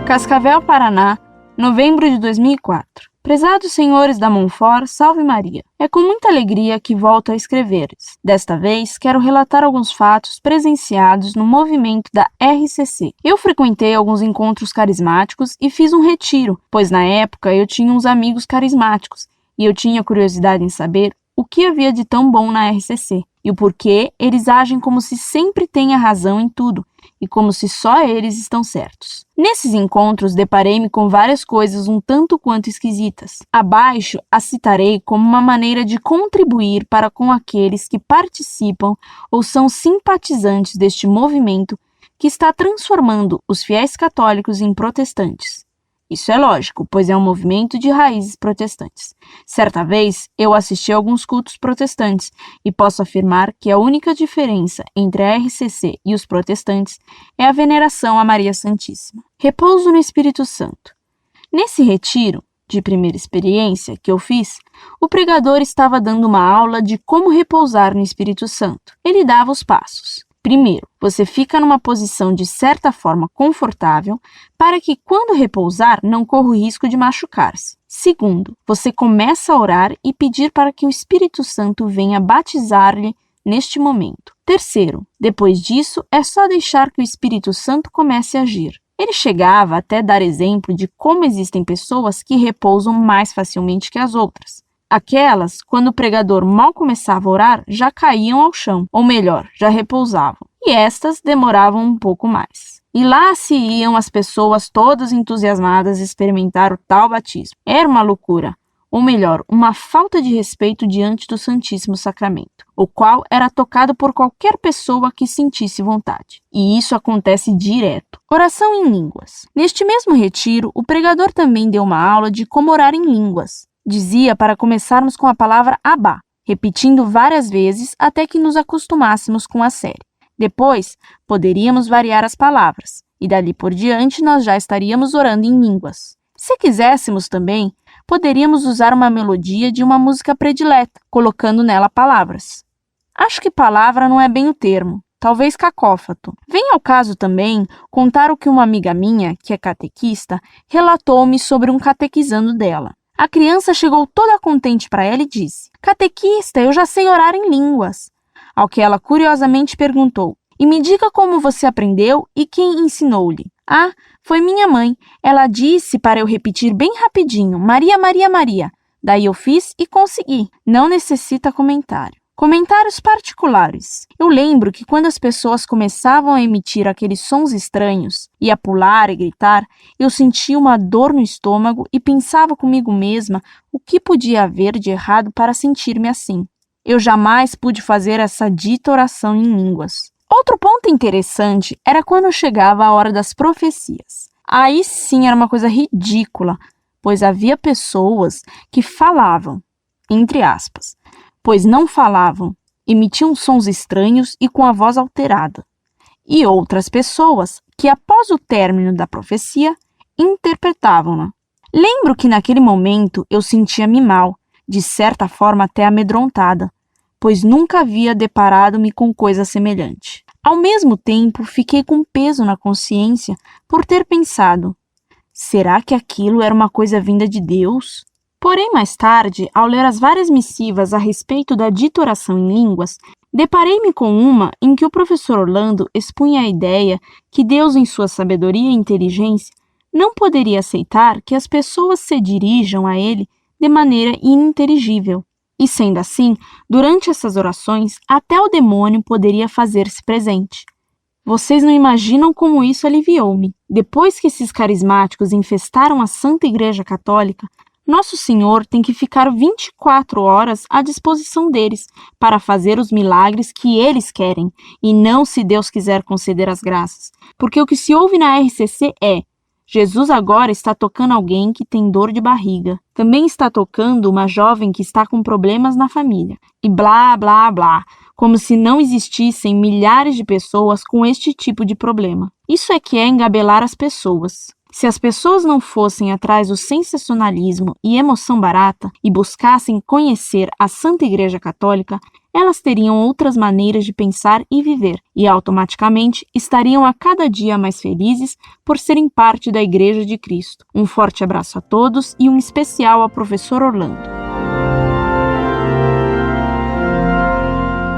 Cascavel, Paraná, novembro de 2004. Prezados senhores da Monfort, salve Maria. É com muita alegria que volto a escrever-lhes. Desta vez, quero relatar alguns fatos presenciados no movimento da RCC. Eu frequentei alguns encontros carismáticos e fiz um retiro, pois na época eu tinha uns amigos carismáticos e eu tinha curiosidade em saber o que havia de tão bom na RCC e o porquê eles agem como se sempre tenha razão em tudo e como se só eles estão certos. Nesses encontros, deparei-me com várias coisas um tanto quanto esquisitas. Abaixo as citarei como uma maneira de contribuir para com aqueles que participam ou são simpatizantes deste movimento que está transformando os fiéis católicos em protestantes. Isso é lógico, pois é um movimento de raízes protestantes. Certa vez, eu assisti a alguns cultos protestantes e posso afirmar que a única diferença entre a RCC e os protestantes é a veneração a Maria Santíssima. Repouso no Espírito Santo. Nesse retiro, de primeira experiência, que eu fiz, o pregador estava dando uma aula de como repousar no Espírito Santo. Ele dava os passos. Primeiro, você fica numa posição de certa forma confortável para que, quando repousar, não corra o risco de machucar-se. Segundo, você começa a orar e pedir para que o Espírito Santo venha batizar-lhe neste momento. Terceiro, depois disso, é só deixar que o Espírito Santo comece a agir. Ele chegava até dar exemplo de como existem pessoas que repousam mais facilmente que as outras. Aquelas, quando o pregador mal começava a orar, já caíam ao chão, ou melhor, já repousavam. E estas demoravam um pouco mais. E lá se iam as pessoas todas entusiasmadas experimentar o tal batismo. Era uma loucura, ou melhor, uma falta de respeito diante do Santíssimo Sacramento, o qual era tocado por qualquer pessoa que sentisse vontade. E isso acontece direto. Oração em línguas. Neste mesmo retiro, o pregador também deu uma aula de como orar em línguas. Dizia para começarmos com a palavra Abá, repetindo várias vezes até que nos acostumássemos com a série. Depois, poderíamos variar as palavras, e dali por diante nós já estaríamos orando em línguas. Se quiséssemos também, poderíamos usar uma melodia de uma música predileta, colocando nela palavras. Acho que palavra não é bem o termo, talvez cacófato. Vem ao caso também contar o que uma amiga minha, que é catequista, relatou-me sobre um catequizando dela. A criança chegou toda contente para ela e disse: "Catequista, eu já sei orar em línguas." Ao que ela curiosamente perguntou: "E me diga como você aprendeu e quem ensinou-lhe?" "Ah, foi minha mãe. Ela disse para eu repetir bem rapidinho: Maria, Maria, Maria. Daí eu fiz e consegui. Não necessita comentário." Comentários particulares. Eu lembro que quando as pessoas começavam a emitir aqueles sons estranhos, e a pular e gritar, eu sentia uma dor no estômago e pensava comigo mesma o que podia haver de errado para sentir-me assim. Eu jamais pude fazer essa dita oração em línguas. Outro ponto interessante era quando chegava a hora das profecias. Aí sim era uma coisa ridícula, pois havia pessoas que falavam, entre aspas, pois não falavam, emitiam sons estranhos e com a voz alterada. E outras pessoas que, após o término da profecia, interpretavam-na. Lembro que naquele momento eu sentia-me mal, de certa forma até amedrontada, pois nunca havia deparado-me com coisa semelhante. Ao mesmo tempo, fiquei com peso na consciência por ter pensado: será que aquilo era uma coisa vinda de Deus? Porém, mais tarde, ao ler as várias missivas a respeito da dita oração em línguas, deparei-me com uma em que o professor Orlando expunha a ideia que Deus, em sua sabedoria e inteligência, não poderia aceitar que as pessoas se dirijam a ele de maneira ininteligível. E sendo assim, durante essas orações, até o demônio poderia fazer-se presente. Vocês não imaginam como isso aliviou-me. Depois que esses carismáticos infestaram a Santa Igreja Católica, Nosso Senhor tem que ficar 24 horas à disposição deles para fazer os milagres que eles querem, e não se Deus quiser conceder as graças. Porque o que se ouve na RCC é: Jesus agora está tocando alguém que tem dor de barriga. Também está tocando uma jovem que está com problemas na família. E blá, blá, blá. Como se não existissem milhares de pessoas com este tipo de problema. Isso é que é engabelar as pessoas. Se as pessoas não fossem atrás do sensacionalismo e emoção barata e buscassem conhecer a Santa Igreja Católica, elas teriam outras maneiras de pensar e viver, e automaticamente estariam a cada dia mais felizes por serem parte da Igreja de Cristo. Um forte abraço a todos e um especial ao professor Orlando.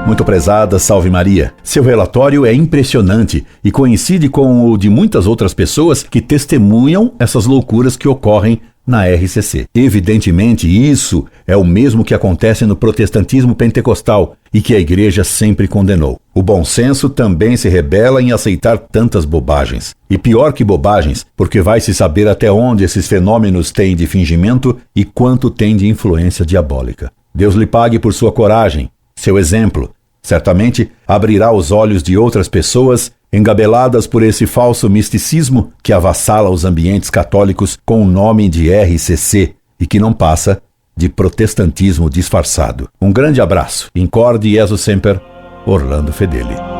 Muito prezada, Salve Maria. Seu relatório é impressionante e coincide com o de muitas outras pessoas que testemunham essas loucuras que ocorrem na RCC. Evidentemente, isso é o mesmo que acontece no protestantismo pentecostal e que a Igreja sempre condenou. O bom senso também se rebela em aceitar tantas bobagens. E pior que bobagens, porque vai se saber até onde esses fenômenos têm de fingimento e quanto têm de influência diabólica. Deus lhe pague por sua coragem. Seu exemplo certamente abrirá os olhos de outras pessoas engabeladas por esse falso misticismo que avassala os ambientes católicos com o nome de RCC e que não passa de protestantismo disfarçado. Um grande abraço. Incorde Jesus Semper, Orlando Fedeli.